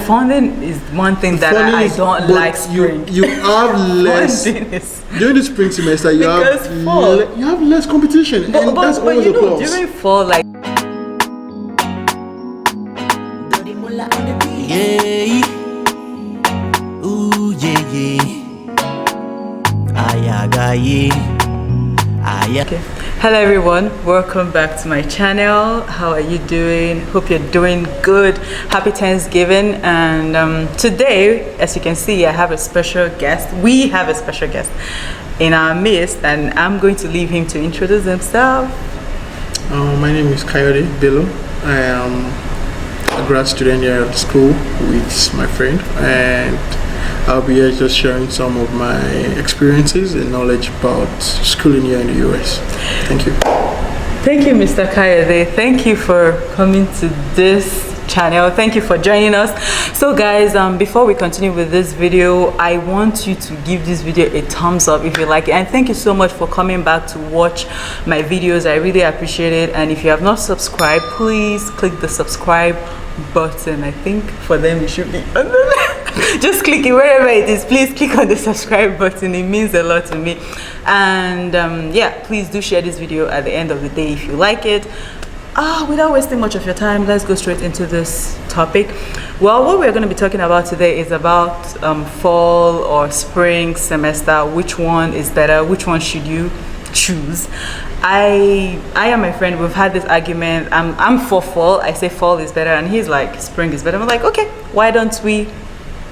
funding is one thing that I don't like spring. You have less during the spring semester. You have less competition, and that's always a plus. During fall, like. Yeah. Ooh, yeah, yeah. Ayaga, yeah. Okay. Hello everyone, welcome back to my channel. How are you doing? Hope you're doing good. Happy Thanksgiving. And today, as you can see, I have a special guest. We have a special guest in our midst, and I'm going to leave him to introduce himself. My name is Coyote Bello. I am a grad student here at the school with my friend, and I'll be here just sharing some of my experiences and knowledge about schooling here in the US. Thank you. Thank you, Mr. Coyote. Thank you for coming to this channel. Thank you for joining us. So guys, before we continue with this video, I want you to give this video a thumbs up if you like it, and thank you so much for coming back to watch my videos. I really appreciate it. And if you have not subscribed, please click the subscribe button. I think for them it should be under just click it wherever it is. Please click on the subscribe button. It means a lot to me. And yeah, please do share this video at the end of the day if you like it. Without wasting much of your time, let's go straight into this topic. Well, what we're going to be talking about today is about fall or spring semester. Which one is better? Which one should you choose? I and my friend, we've had this argument. I'm for fall. I say fall is better, and he's like spring is better. I'm like, okay, why don't we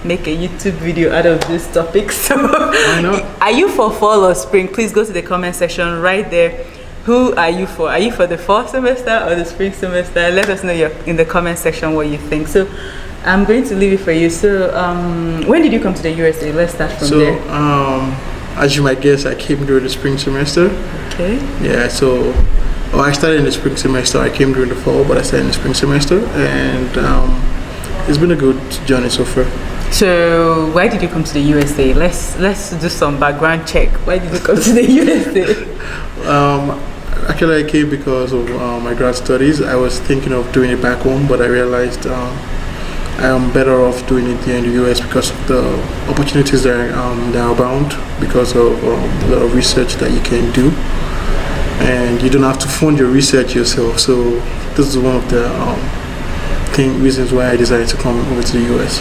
make a YouTube video out of this topic? So I know. Are you for fall or spring? Please go to the comment section right there. Who are you for? Are you for the fall semester or the spring semester? Let us know in the comment section what you think. So I'm going to leave it for you. So when did you come to the USA? Let's start from there. As you might guess, I came during the spring semester. Okay. Yeah, so I started in the spring semester. I came during the fall, but I started in the spring semester, and it's been a good journey so far. So why did you come to the USA? Let's do some background check. Why did you come to the USA? Actually, I came because of my grad studies. I was thinking of doing it back home, but I realized I am better off doing it here in the US because of the opportunities that are abound, because of a lot of research that you can do, and you don't have to fund your research yourself. So this is one of the reasons why I decided to come over to the US.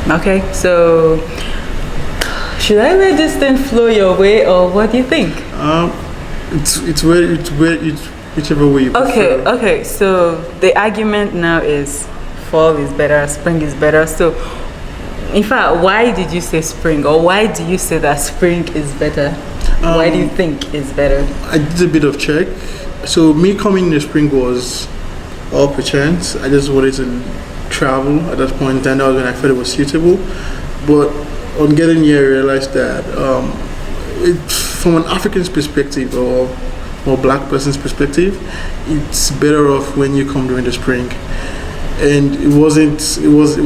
Okay, so should I let this thing flow your way, or what do you think? It's whichever way you prefer. Okay. So the argument now is fall is better, spring is better. So, in fact, why did you say spring, or why do you say that spring is better? Why do you think it's better? I did a bit of check. So me coming in the spring was all per chance. I just wanted to travel at that point in time. That was when I felt it was suitable. But on getting here, I realized that from an African's perspective or black person's perspective, it's better off when you come during the spring. And it was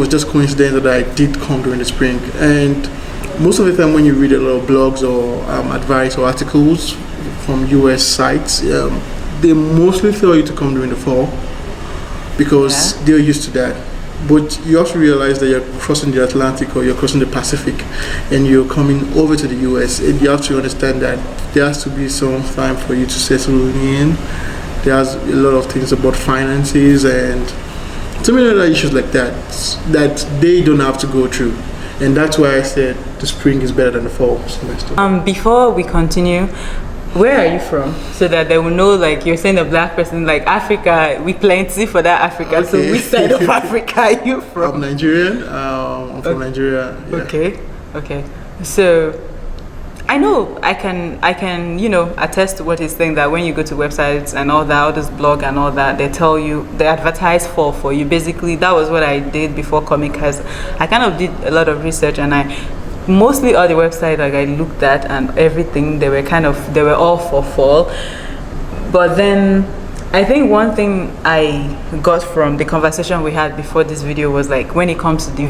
just coincidence that I did come during the spring. And most of the time when you read a lot of blogs or advice or articles from US sites, they mostly tell you to come during the fall because they're used to that. But you have to realize that you're crossing the Atlantic or you're crossing the Pacific and you're coming over to the US, and you have to understand that there has to be some time for you to settle in. There's a lot of things about finances and so many other issues like that they don't have to go through. And that's why I said the spring is better than the fall semester. Before we continue, where are you from? So that they will know, like you're saying, a black person, like Africa, we plenty for that Africa. Okay. So which side of Africa are you from? I'm Nigerian. I'm from Nigeria. Yeah. Okay. So I know I can attest to what he's saying, that when you go to websites and all that, all this blog and all that, they tell you, they advertise fall for you. Basically, that was what I did before coming, because I kind of did a lot of research, and mostly all the websites like I looked at and everything, they were all for fall. But then I think one thing I got from the conversation we had before this video was, like, when it comes to the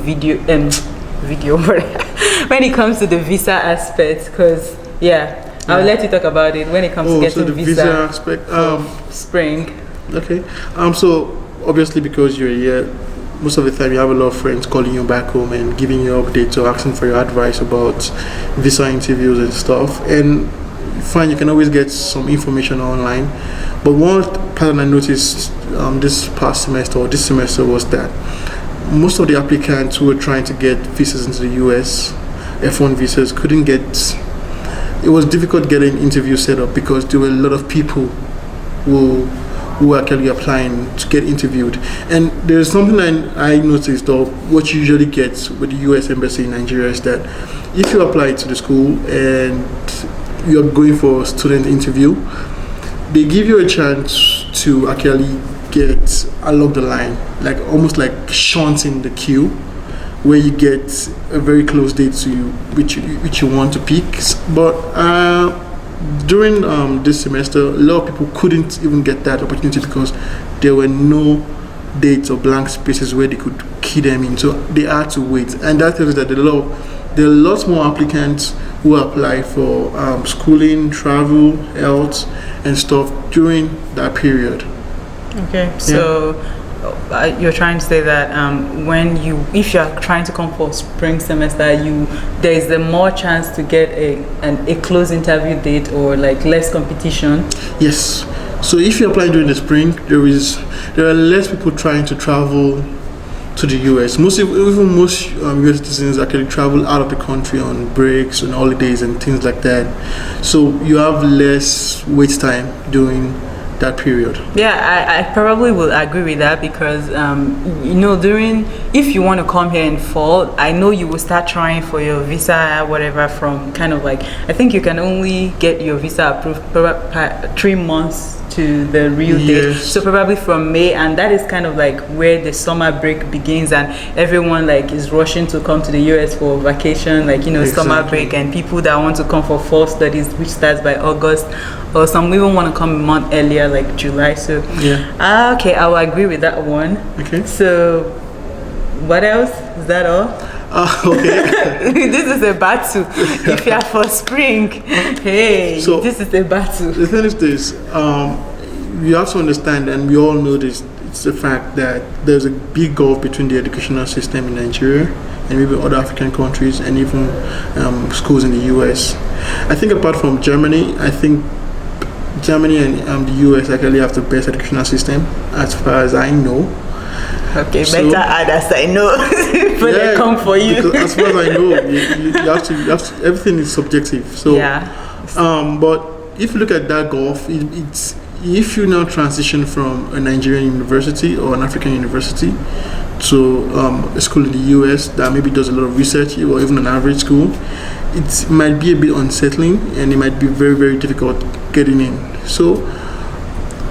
when it comes to the visa aspect, because I'll let you talk about it when it comes to getting the visa aspect spring. Okay. So obviously, because you're here, most of the time you have a lot of friends calling you back home and giving you updates or asking for your advice about visa interviews and stuff. And fine, you can always get some information online. But one pattern I noticed this past semester or this semester was that most of the applicants who were trying to get visas into the US, F1 visas, couldn't get. It was difficult getting interviews set up because there were a lot of people who were actually applying to get interviewed. And there's something I noticed, or what you usually get with the US Embassy in Nigeria, is that if you apply to the school and you're going for a student interview, they give you a chance to actually get along the line, like almost like shunting the queue, where you get a very close date to you, which you want to pick. But during this semester, a lot of people couldn't even get that opportunity because there were no dates or blank spaces where they could key them in, so they had to wait. And that tells us that there are lots more applicants who apply for schooling, travel, health, and stuff during that period. Okay, so you're trying to say that if you're trying to come for spring semester, there is a more chance to get a close interview date or like less competition. Yes. So if you apply during the spring, there are less people trying to travel to the US. Most US citizens actually travel out of the country on breaks and holidays and things like that. So you have less wait time during that period. Yeah, I probably will agree with that because if you want to come here in fall, I know you will start trying for your visa whatever from kind of like, I think you can only get your visa approved 3 months to the real date, so probably from May, and that is kind of like where the summer break begins and everyone like is rushing to come to the US for vacation, like exactly. Summer break, and people that want to come for fall studies which starts by August, or some even want to come a month earlier like July. So okay, I will agree with that one. Okay, so what else? Is that all? Okay. This is a battle. If you are for spring, so this is a battle. The thing is this, you have to understand, and we all know this, it's the fact that there's a big gulf between the educational system in Nigeria and maybe other African countries and even schools in the US. I think apart from Germany, I think Germany and the US actually have the best educational system as far as I know. Okay, better add as I know before they come for you. As far as I know, you have to, everything is subjective. So, but if you look at that gulf, it's if you now transition from a Nigerian university or an African university to a school in the US that maybe does a lot of research, or even an average school, it might be a bit unsettling and it might be very, very difficult getting in. So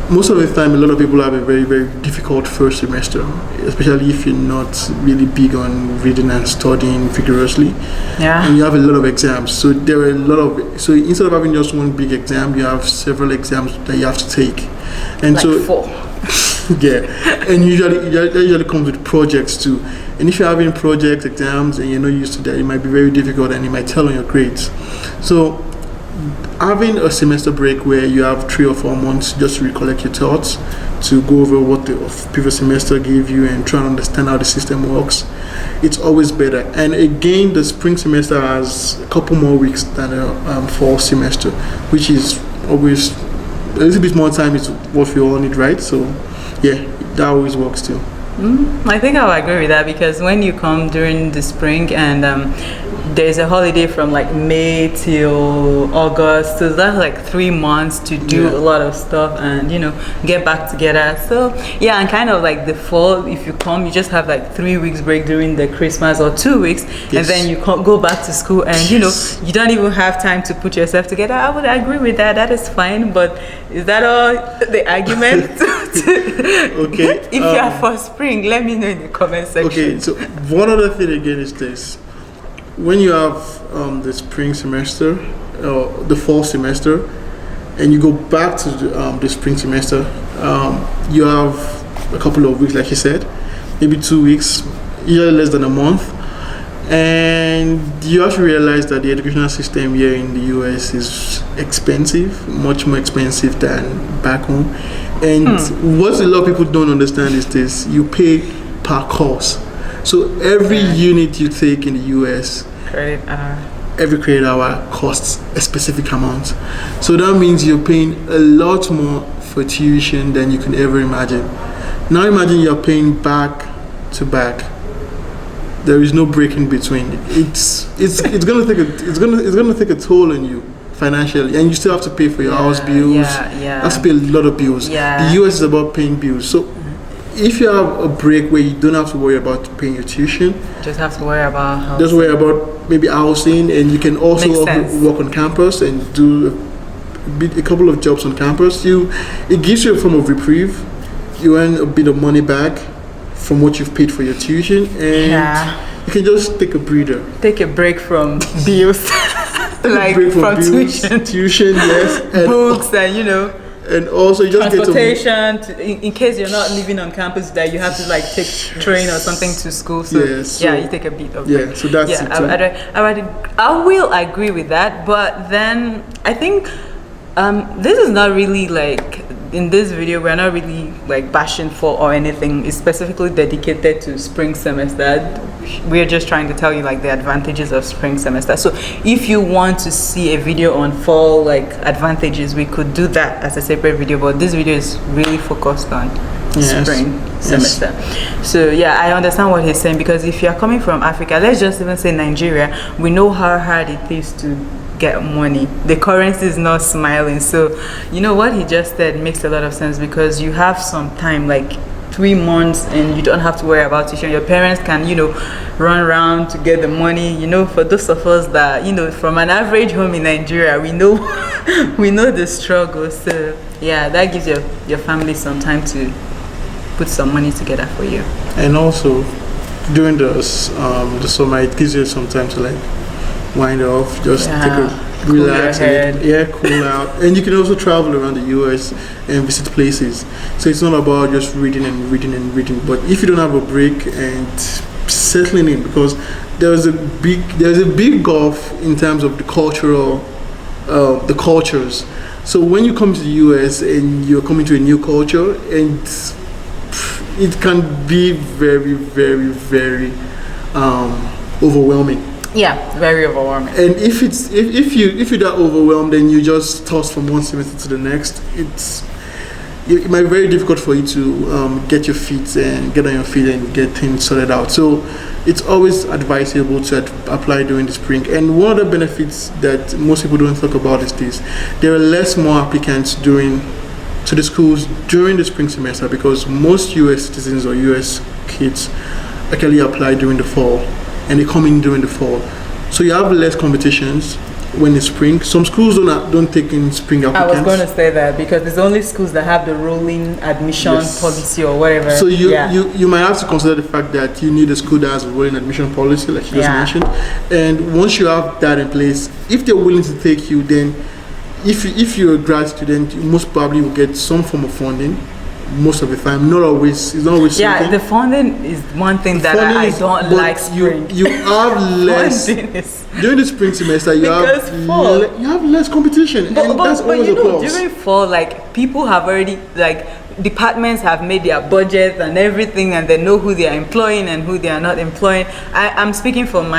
most of the time, a lot of people have a very, very difficult first semester, especially if you're not really big on reading and studying vigorously. Yeah. And you have a lot of exams. So there are a lot of, so instead of having just one big exam, you have several exams that you have to take. And like so 4. Yeah. And usually comes with projects too. And if you're having project exams and you're not used to that, it might be very difficult and it might tell on your grades. So having a semester break where you have 3 or 4 months just to recollect your thoughts, to go over what the previous semester gave you and try and understand how the system works, it's always better. And again, the spring semester has a couple more weeks than a fall semester, which is always a little bit more time is what we all need, right? So yeah, that always works too. I think I'll agree with that because when you come during the spring and there's a holiday from like May till August, so that's like 3 months to do a lot of stuff and get back together. So yeah, and kind of like the fall, if you come, you just have like 3 weeks break during the Christmas or 2 weeks, and then you go back to school and you don't even have time to put yourself together. I would agree with that. That is fine, but is that all the argument? Okay. If you are for spring, let me know in the comment section. Okay, so one other thing again is this. When you have the spring semester or the fall semester and you go back to the spring semester, you have a couple of weeks, like you said, maybe 2 weeks, usually less than a month, and you have to realize that the educational system here in the US is expensive, much more expensive than back home. And what a lot of people don't understand is this: you pay per course. So every unit you take in the US, Credit hour. every credit hour costs a specific amount. So that means you're paying a lot more for tuition than you can ever imagine. Now imagine you're paying back to back. There is no break in between. It's gonna take a toll on you financially, and you still have to pay for your house bills. You have to pay a lot of bills. The US is about paying bills. So if you have a break where you don't have to worry about paying your tuition, just have to worry about housing. Just worry about maybe housing, and you can also work on campus and do a couple of jobs on campus. It gives you a form of reprieve. You earn a bit of money back from what you've paid for your tuition, and you can just take a breather. Take a break from bills. Like from bills, tuition, yes, and books, and and also you just transportation in case you're not living on campus, that you have to like take train or something to school. So you take a bit of break. So that's it. I will agree with that, but then I think this is not really like, in this video we're not really like bashing for or anything. It's specifically dedicated to spring semester. We're just trying to tell you like the advantages of spring semester. So if you want to see a video on fall like advantages, we could do that as a separate video, but this video is really focused on spring semester. So I understand what he's saying, because if you're coming from Africa, let's just even say Nigeria, we know how hard it is to get money. The currency is not smiling. So what he just said makes a lot of sense, because you have some time, like 3 months, and you don't have to worry about tuition. Your parents can run around to get the money. For those of us that from an average home in Nigeria, we know we know the struggle. So that gives your family some time to put some money together for you. And also during the summer, it gives you some time to like wind off, just take a relax, cool out. And you can also travel around the US and visit places. So it's not about just reading and reading and reading. But if you don't have a break and settling in, because there's a big gulf in terms of the cultures. So when you come to the US and you're coming to a new culture, and it can be very, very, very overwhelming. Very overwhelming. And if you're that overwhelmed, then you just toss from one semester to the next. It might be very difficult for you to get on your feet and get things sorted out. So it's always advisable to apply during the spring. And one of the benefits that most people don't talk about is this: there are more applicants to the schools during the spring semester, because most US citizens or US kids actually apply during the fall, and they come in during the fall. So you have less competitions when it's spring. Some schools don't take in spring applicants. I was going to say that, because there's only schools that have the rolling admission policy or whatever. So you might have to consider the fact that you need a school that has a rolling admission policy, like you just mentioned. And once you have that in place, if they're willing to take you, then if you're a grad student, you most probably will get some form of funding. Most of the time, not always. It's not always. The funding is one thing that I don't like. Spring. You have less during the spring semester. You have less competition, and that's always a plus. During fall, like people have already departments have made their budgets and everything, and they know who they are employing and who they are not employing. I'm speaking from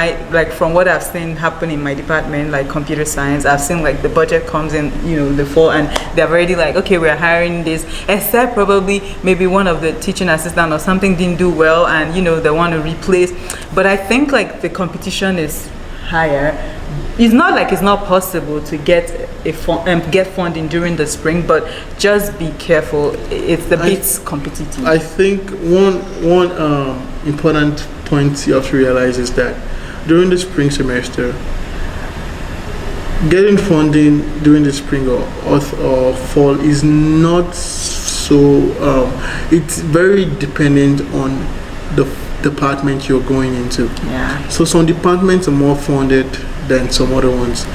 from what I've seen happen in my department, like computer science. I've seen like the budget comes in, the fall, and they're already like, okay, we're hiring this, except probably maybe one of the teaching assistant or something didn't do well, and they want to replace. But I think like the competition is higher. It's not like it's not possible to get get funding during the spring, but just be careful. It's a bit competitive. I think one important point you have to realize is that during the spring semester, getting funding during the spring or fall is not so. It's very dependent on the department you're going into. So some departments are more funded than some other ones,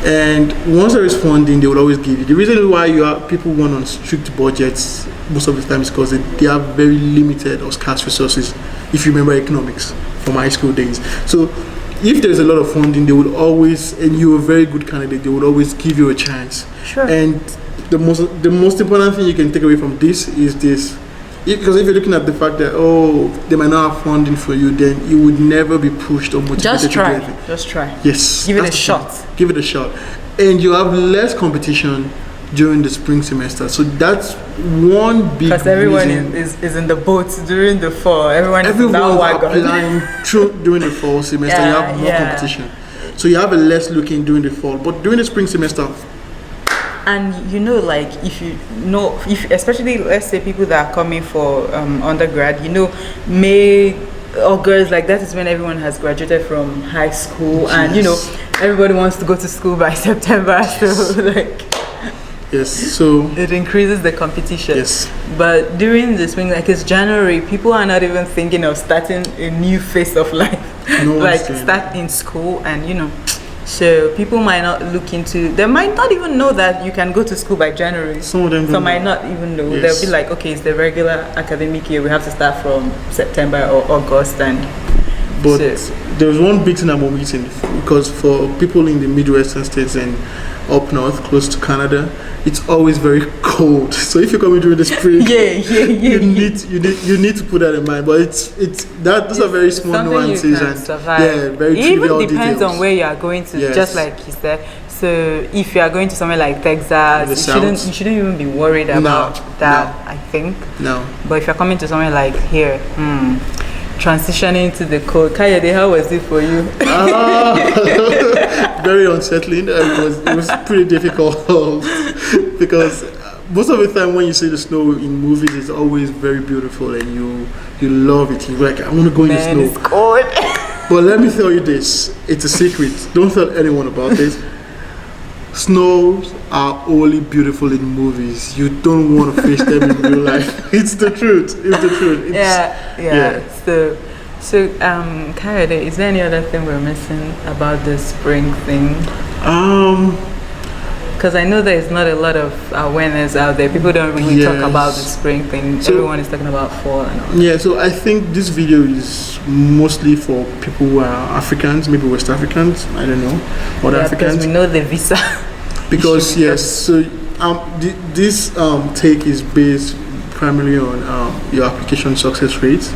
and once there is funding, they will always give you. The reason why people want on strict budgets most of the time is because they have very limited or scarce resources. If you remember economics from high school days, so if there's a lot of funding, they would always, and you're a very good candidate, they would always give you a chance. Sure. And the most important thing you can take away from this is this: Because if you're looking at the fact that they might not have funding for you, then you would never be pushed or motivated Just to do try. anything. Just try. Yes. Give it a that's the shot. thing. Give it a shot. And you have less competition during the spring semester. So that's one big Because everyone reason. is in the boat during the fall. Everyone's applying during the fall semester. You have more competition. So you have a less looking during the fall. But during the spring semester, and like if especially let's say people that are coming for undergrad, May, August, like that is when everyone has graduated from high school, and everybody wants to go to school by September. So yes, so it increases the competition. Yes. But during the spring, like it's January, people are not even thinking of starting a new phase of life. No like start in school, and so people might not they might not even know that you can go to school by January. Some of them might not even know. Yes. They'll be like, okay, it's the regular academic year, we have to start from September or August. But there's one big thing I'm omitting, because for people in the Midwestern states and up north, close to Canada, it's always very cold. So if you're coming during the spring, you need to put that in mind. But those are very small nuances and very trivial even depends details. on where you are going to. Yes. Just like you said. So if you are going to somewhere like Texas, you shouldn't even be worried about that. No. I think. No. But if you're coming to somewhere like here, transitioning to the cold, Kayode, how was it for you? Very unsettling. It was pretty difficult because most of the time when you see the snow in movies, it's always very beautiful and you love it. You're like, I want to go in the snow. It's cold. But let me tell you this: it's a secret. Don't tell anyone about this. Snows are only beautiful in movies. You don't want to face them in real life. It's the truth. It's the truth. Yeah. So, Kayode, is there any other thing we're missing about the spring thing? Because I know there's not a lot of awareness out there. People don't really talk about the spring thing. So, everyone is talking about fall and all. Yeah, so I think this video is mostly for people who are Africans, maybe West Africans, I don't know, or Africans. Because we know the visa. Because so this take is based primarily on your application success rates,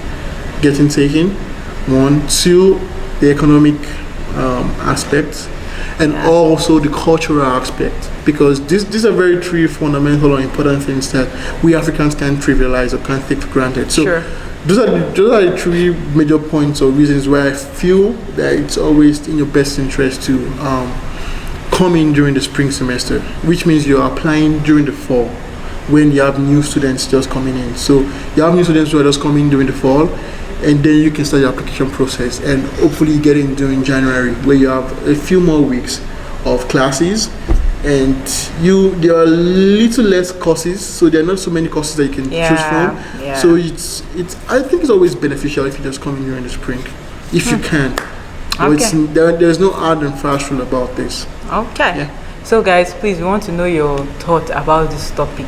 getting taken, 1, 2, the economic aspect, and also the cultural aspect, because these are very three fundamental or important things that we Africans can't trivialize or can't take for granted. So those are the three major points or reasons why I feel that it's always in your best interest to come in during the spring semester, which means you're applying during the fall when you have new students just coming in. So you have new students who are just coming during the fall, and then you can start your application process and hopefully get in during January, where you have a few more weeks of classes, and there are little less courses, so there are not so many courses that you can choose from. So I think it's always beneficial if you just come in during the spring, if you can. There's no hard and fast rule about this. Okay. So guys, please, we want to know your thought about this topic.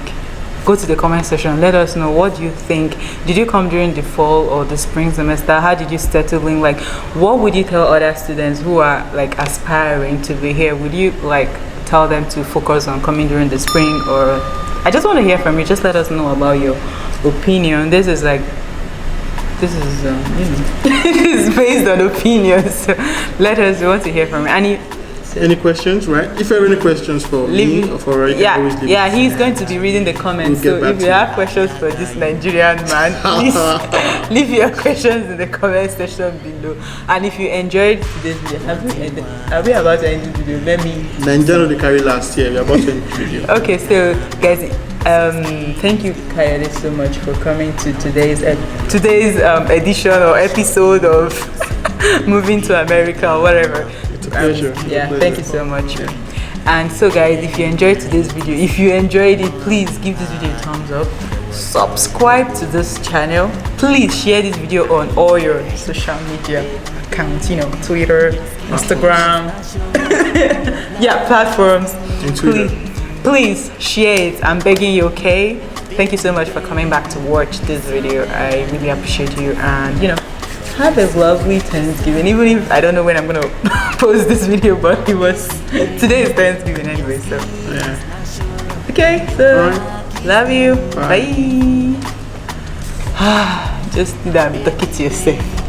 Go to the comment section. Let us know, what do you think? Did you come during the fall or the spring semester? How did you settle in? Like, what would you tell other students who are like aspiring to be here? Would you like tell them to focus on coming during the spring, or I just want to hear from you. Just let us know about your opinion. This is this is based on opinions. So we want to hear from you. Any questions, right? If you have any questions for me or for Roy, always leave it. He's going to be reading the comments. So if you have questions for this Nigerian man, please leave your questions in the comment section below. And if you enjoyed today's video, are we about to end this video? Let me. Nigerian they carry last year. We're about to end the video. Okay, so guys, thank you, Kayode, so much for coming to today's edition or episode of Moving to America or whatever. It's a pleasure. Thank you so much. And so guys, if you enjoyed today's video, if you enjoyed it, please give this video a thumbs up, subscribe to this channel, please share this video on all your social media accounts, Twitter, Instagram, platforms. Please share it. I'm begging you, okay? Thank you so much for coming back to watch this video. I really appreciate you, and have a lovely Thanksgiving. Even if I don't know when I'm gonna post this video, but today is Thanksgiving anyway, so okay, so love you. Bye. Just need to talk it to yourself.